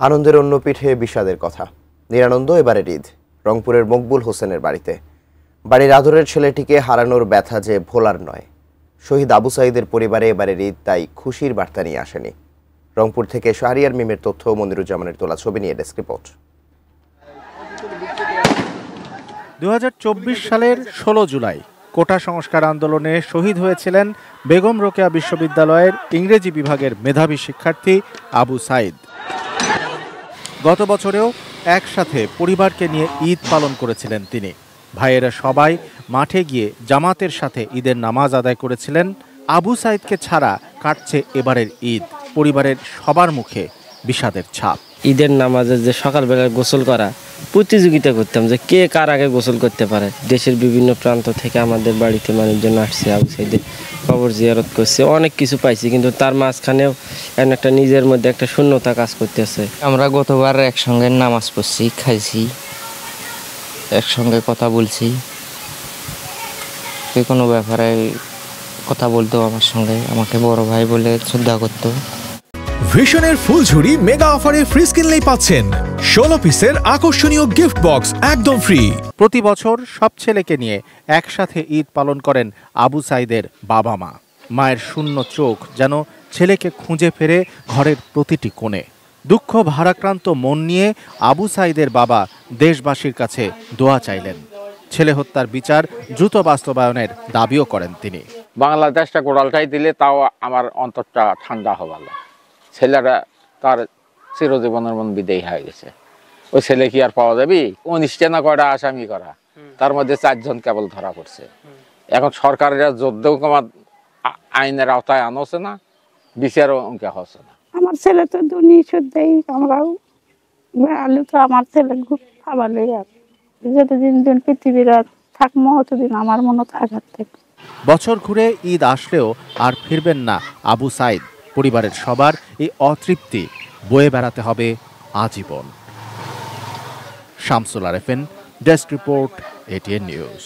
আনন্দের অন্য পিঠে বিষাদের কথা। নিরানন্দ এবারের ঈদ রংপুরের মকবুল হোসেনের বাড়িতে। বাড়ির আদরের ছেলেটিকে হারানোর ব্যথা যে ভোলার নয়। শহীদ আবু সাঈদের পরিবারে এবারের ঈদ তাই খুশির বার্তা নিয়ে আসেনি। রংপুর থেকে শাহরিয়ার মিমের তথ্য, মনিরুজ্জামানের তোলা ছবি নিয়ে ডেস্ক রিপোর্ট। 2024 সালের 16 জুলাই কোটা সংস্কার আন্দোলনে শহীদ হয়েছিলেন বেগম রোকেয়া বিশ্ববিদ্যালয়ের ইংরেজি বিভাগের মেধাবী শিক্ষার্থী আবু সাঈদ। গত বছরেও একসাথে পরিবারকে নিয়ে ঈদ পালন করেছিলেন তিনি। ভাইয়েরা সবাই মাঠে গিয়ে জামাতের সাথে ঈদের নামাজ আদায় করেছিলেন। আবু সাঈদকে ছাড়া কাটছে এবারের ঈদ। পরিবারের সবার মুখে বিষাদের ছাপ। ঈদের নামাজে যে সকালবেলা গোসল করা প্রতিযোগিতা করতাম যে কে কার আগে গোসল করতে পারে। দেশের বিভিন্ন প্রান্ত থেকে আমাদের বাড়িতে মানুষজন আসছে, আবু সাঈদের কবর জিয়ারত করছে, অনেক কিছু পাইছি, কিন্তু তার মাঝখানেও একটা নিজের মধ্যে একটা শূন্যতা কাজ করতেছে। আমরা গতবার একসঙ্গে নামাজ পড়ছি, খাইছি, একসঙ্গে কথা বলছি। যে কোনো ব্যাপারে কথা বলতো আমার সঙ্গে, আমাকে বড় ভাই বলে শ্রদ্ধা করতো। ভিশনের ফুলঝুরি মেগা অফারে ফ্রিজ কিনলেই পাচ্ছেন 16 পিসের আকর্ষণীয় গিফট বক্স একদম ফ্রি। প্রতি বছর সব ছেলেকে নিয়ে একসাথে ঈদ পালন করেন আবু সাঈদের বাবা মা। মায়ের শূন্য চোখ যেন ছেলেকে খুঁজে ফেরে ঘরের প্রতিটি কোণে। দুঃখ ভারাক্রান্ত মন নিয়ে আবু সাঈদের বাবা দেশবাসীর কাছে দোয়া চাইলেন। ছেলে হত্যার বিচার দ্রুত বাস্তবায়নের দাবিও করেন তিনি। বাংলাদেশটা গোড়ালটাই দিলে তাও আমার অন্তরটা ঠান্ডা হবার। ছেলেরা তার চিরজীবনের মন বিদেয়ী হয়ে গেছে। ওই ছেলে কি আর পাওয়া যাবে? 19টা না কয়টা আসামি করা, তার মধ্যে 4 জন কেবল ধরা পড়ছে। এখন সরকারের যদ্দেও কমার আইনের আওতায় আনছে না, বিচারও অঙ্কে হচ্ছে না। আমার ছেলে তো দুনিয়া শুদ্ধই, আমরাও আলু তো আমার ছেলে খুব ভালো। যতদিন পৃথিবীর থাকবো ততদিন আমার মনে থাকার থেকে। বছর ঘুরে ঈদ আসলেও আর ফিরবেন না আবু সাঈদ। পরিবারের সবার এই অতৃপ্তি বয়ে বেড়াতে হবে আজীবন। Shamsul Arefin, desk report, ATN news.